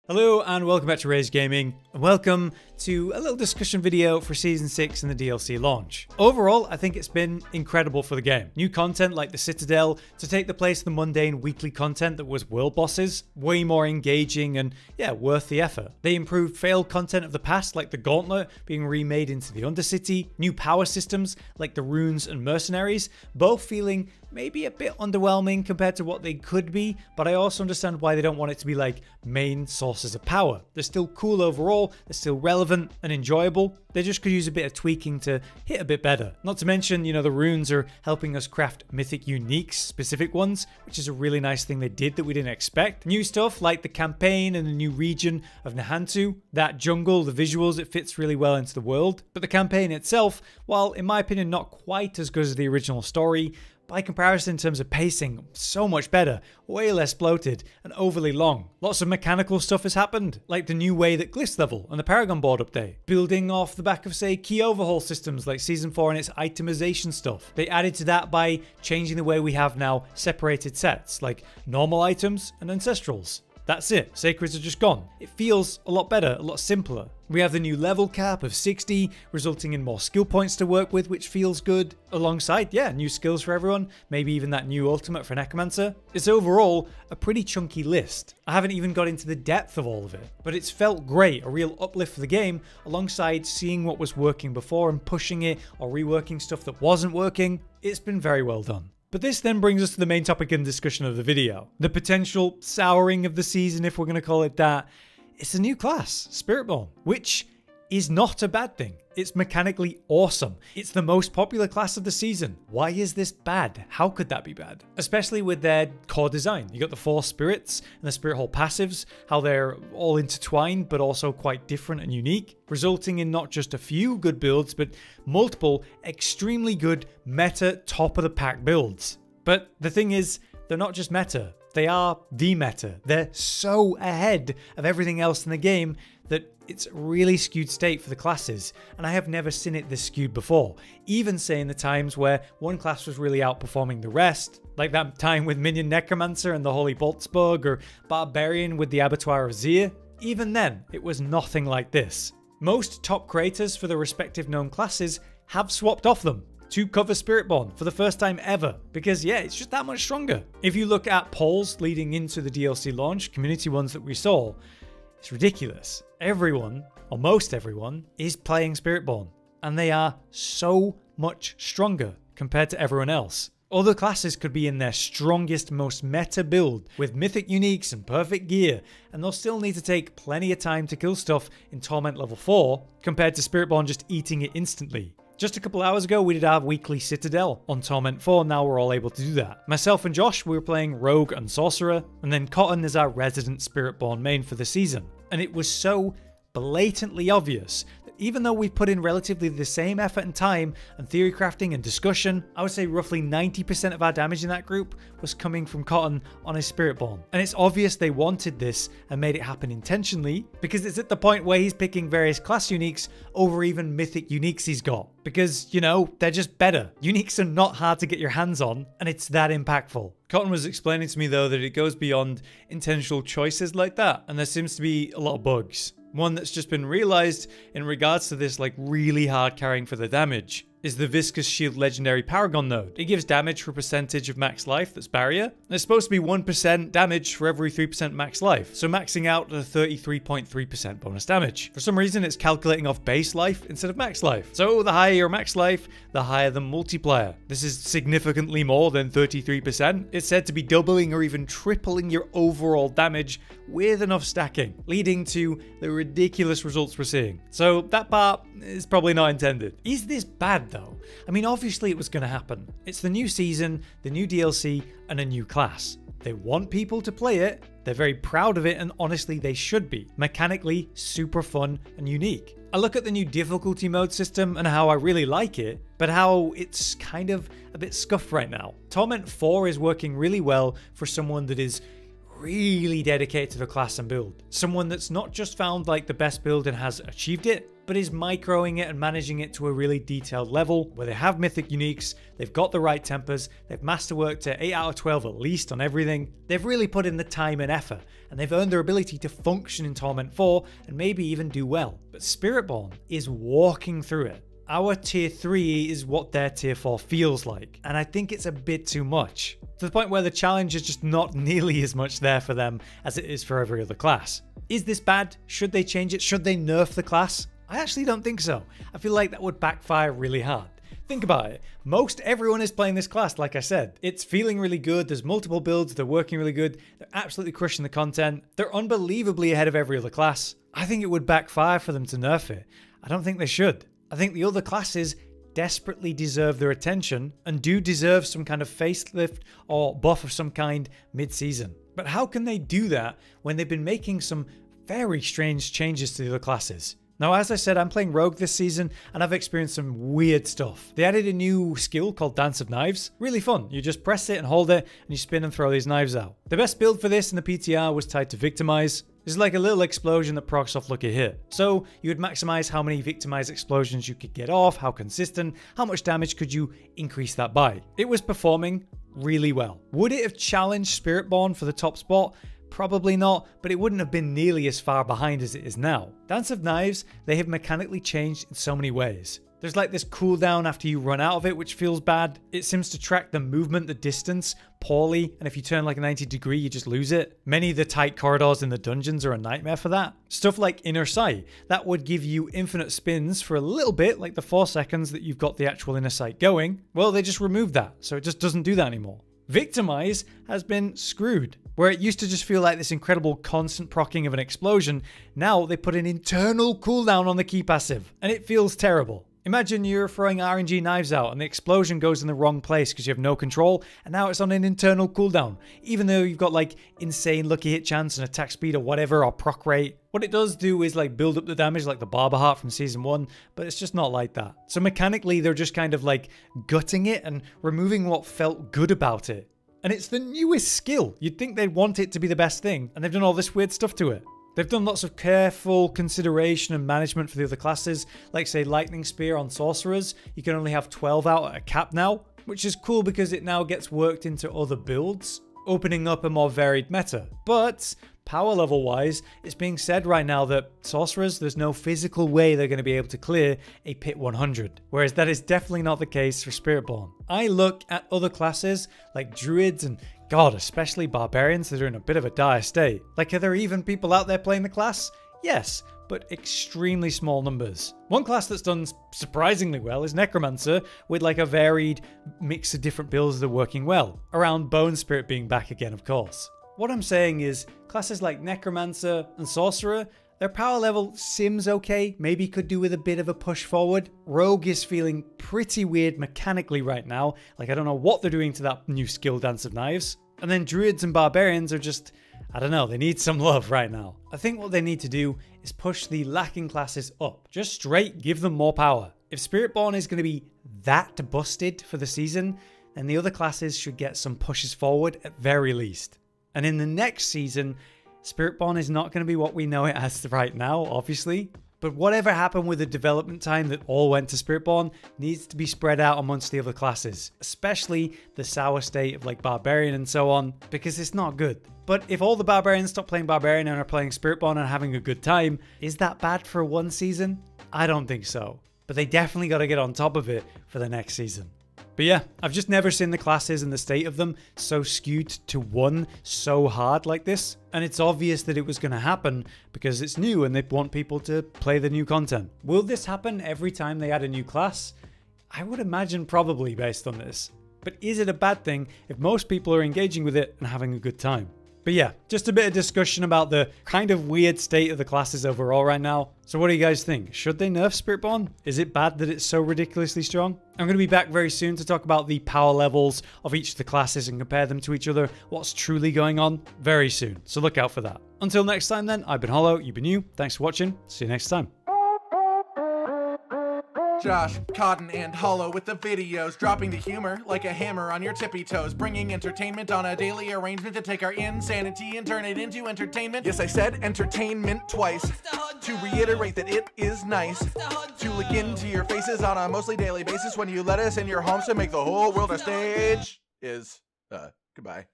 Hello and welcome back to Raze Gaming, and welcome to a little discussion video for Season 6 and the DLC launch. Overall, I think it's been incredible for the game. New content like the Citadel to take the place of the mundane weekly content that was world bosses, way more engaging and yeah, worth the effort. They improved failed content of the past like the Gauntlet being remade into the Undercity, new power systems like the Runes and Mercenaries, both feeling maybe a bit underwhelming compared to what they could be, but I also understand why they don't want it to be like main sources of power. They're still cool overall, they're still relevant and enjoyable, they just could use a bit of tweaking to hit a bit better. Not to mention, you know, the runes are helping us craft mythic uniques, specific ones, which is a really nice thing they did that we didn't expect. New stuff like the campaign and the new region of Nahantu, that jungle, the visuals, it fits really well into the world. But the campaign itself, while in my opinion not quite as good as the original story, by comparison in terms of pacing, so much better, way less bloated, and overly long. Lots of mechanical stuff has happened, like the new way that glyphs level and the Paragon board update, building off the back of say key overhaul systems like Season 4 and its itemization stuff. They added to that by changing the way we have now separated sets, like normal items and ancestrals. That's it, sacreds are just gone. It feels a lot better, a lot simpler. We have the new level cap of 60, resulting in more skill points to work with, which feels good. Alongside, yeah, new skills for everyone, maybe even that new ultimate for Necromancer. It's overall a pretty chunky list. I haven't even got into the depth of all of it, but it's felt great, a real uplift for the game, alongside seeing what was working before and pushing it or reworking stuff that wasn't working. It's been very well done. But this then brings us to the main topic and discussion of the video. The potential souring of the season, if we're going to call it that. It's a new class, Spiritborn, which is not a bad thing. It's mechanically awesome. It's the most popular class of the season. Why is this bad? How could that be bad? Especially with their core design. You got the 4 spirits and the Spirit Hole passives, how they're all intertwined but also quite different and unique, resulting in not just a few good builds but multiple extremely good meta top of the pack builds. But the thing is, they're not just meta. They are the meta. They're so ahead of everything else in the game that it's a really skewed state for the classes, and I have never seen it this skewed before. Even say in the times where one class was really outperforming the rest, like that time with Minion Necromancer and the Holy Boltsbug, or Barbarian with the Abattoir of Zir, even then it was nothing like this. Most top creators for the respective known classes have swapped off them to cover Spiritborn for the first time ever, because yeah, it's just that much stronger. If you look at polls leading into the DLC launch, community ones that we saw, it's ridiculous. Everyone, or most everyone, is playing Spiritborn, and they are so much stronger compared to everyone else. Other classes could be in their strongest, most meta build with mythic uniques and perfect gear, and they'll still need to take plenty of time to kill stuff in Torment level 4 compared to Spiritborn just eating it instantly. Just a couple hours ago, we did our weekly Citadel on Torment 4, now we're all able to do that. Myself and Josh, we were playing Rogue and Sorcerer, and then Cotton is our resident Spiritborn main for the season. And it was so blatantly obvious that even though we put in relatively the same effort and time and theory crafting and discussion, I would say roughly 90% of our damage in that group was coming from Cotton on his Spiritborn. And it's obvious they wanted this and made it happen intentionally, because it's at the point where he's picking various class uniques over even mythic uniques he's got. Because, you know, they're just better. Uniques are not hard to get your hands on, and it's that impactful. Cotton was explaining to me though that it goes beyond intentional choices like that, and there seems to be a lot of bugs. One that's just been realized in regards to this like really hard carrying for the damage is the Viscous Shield Legendary Paragon node. It gives damage for a percentage of max life that's barrier, and it's supposed to be 1% damage for every 3% max life, so maxing out at a 33.3% bonus damage. For some reason it's calculating off base life instead of max life, so the higher your max life, the higher the multiplier. This is significantly more than 33%. It's said to be doubling or even tripling your overall damage with enough stacking, leading to the ridiculous results we're seeing. So that part is probably not intended. Is this bad though? I mean, obviously it was going to happen. It's the new season, the new DLC, and a new class. They want people to play it, they're very proud of it, and honestly they should be. Mechanically super fun and unique. I look at the new difficulty mode system and how I really like it, but how it's kind of a bit scuffed right now. Torment 4 is working really well for someone that is really dedicated to the class and build. Someone that's not just found like the best build and has achieved it, but is microing it and managing it to a really detailed level where they have mythic uniques, they've got the right tempers, they've masterworked to 8 out of 12 at least on everything. They've really put in the time and effort, and they've earned their ability to function in Torment 4 and maybe even do well. But Spiritborn is walking through it. Our tier 3 is what their tier 4 feels like, and I think it's a bit too much. To the point where the challenge is just not nearly as much there for them as it is for every other class. Is this bad? Should they change it? Should they nerf the class? I actually don't think so. I feel like that would backfire really hard. Think about it. Most everyone is playing this class, like I said. It's feeling really good, there's multiple builds, they're working really good, they're absolutely crushing the content, they're unbelievably ahead of every other class. I think it would backfire for them to nerf it. I don't think they should. I think the other classes desperately deserve their attention and do deserve some kind of facelift or buff of some kind mid-season. But how can they do that when they've been making some very strange changes to the other classes? Now, as I said, I'm playing Rogue this season and I've experienced some weird stuff. They added a new skill called Dance of Knives. Really fun. You just press it and hold it and you spin and throw these knives out. The best build for this in the PTR was tied to Victimize. This is like a little explosion that procs off lucky hit. So you would maximize how many Victimize explosions you could get off, how consistent, how much damage could you increase that by. It was performing really well. Would it have challenged Spiritborn for the top spot? Probably not, but it wouldn't have been nearly as far behind as it is now. Dance of Knives, they have mechanically changed in so many ways. There's like this cooldown after you run out of it, which feels bad. It seems to track the movement, the distance, poorly, and if you turn like a 90 degree, you just lose it. Many of the tight corridors in the dungeons are a nightmare for that. Stuff like Inner Sight, that would give you infinite spins for a little bit, like the 4 seconds that you've got the actual Inner Sight going. Well, they just removed that, so it just doesn't do that anymore. Victimize has been screwed. Where it used to just feel like this incredible constant proccing of an explosion, now they put an internal cooldown on the key passive, and it feels terrible. Imagine you're throwing RNG knives out and the explosion goes in the wrong place because you have no control, and now it's on an internal cooldown, even though you've got like insane lucky hit chance and attack speed or whatever, or proc rate. What it does do is like build up the damage like the Barber Heart from season 1, but it's just not like that. So mechanically they're just kind of like gutting it and removing what felt good about it. And it's the newest skill. You'd think they'd want it to be the best thing, and they've done all this weird stuff to it. They've done lots of careful consideration and management for the other classes, like say Lightning Spear on Sorcerers. You can only have 12 out at a cap now, which is cool because it now gets worked into other builds, opening up a more varied meta. But power level wise, it's being said right now that Sorcerers, there's no physical way they're going to be able to clear a Pit 100, whereas that is definitely not the case for Spiritborn. I look at other classes like Druids and God, especially Barbarians that are in a bit of a dire state. Like, are there even people out there playing the class? Yes, but extremely small numbers. One class that's done surprisingly well is Necromancer, with like a varied mix of different builds that are working well, around Bone Spirit being back again, of course. What I'm saying is, classes like Necromancer and Sorcerer, their power level seems okay, maybe could do with a bit of a push forward. Rogue is feeling pretty weird mechanically right now, like I don't know what they're doing to that new skill Dance of Knives. And then Druids and Barbarians are just, I don't know, they need some love right now. I think what they need to do is push the lacking classes up. Just straight give them more power. If Spiritborn is going to be that busted for the season, then the other classes should get some pushes forward at very least. And in the next season, Spiritborn is not going to be what we know it as right now, obviously. But whatever happened with the development time that all went to Spiritborn needs to be spread out amongst the other classes, especially the sour state of like Barbarian and so on, because it's not good. But if all the Barbarians stop playing Barbarian and are playing Spiritborn and having a good time, is that bad for one season? I don't think so. But they definitely got to get on top of it for the next season. But yeah, I've just never seen the classes and the state of them so skewed to one so hard like this. And it's obvious that it was going to happen because it's new and they want people to play the new content. Will this happen every time they add a new class? I would imagine probably based on this. But is it a bad thing if most people are engaging with it and having a good time? But yeah, just a bit of discussion about the kind of weird state of the classes overall right now. So what do you guys think? Should they nerf Spiritborn? Is it bad that it's so ridiculously strong? I'm going to be back very soon to talk about the power levels of each of the classes and compare them to each other, what's truly going on, very soon. So look out for that. Until next time then, I've been Hollow, you've been you. Thanks for watching. See you next time. Josh, Cotton, and Hollow with the videos, dropping the humor like a hammer on your tippy toes, bringing entertainment on a daily arrangement to take our insanity and turn it into entertainment. Yes, I said entertainment twice, to reiterate that it is nice to look into your faces on a mostly daily basis when you let us in your homes to make the whole world our stage. Goodbye.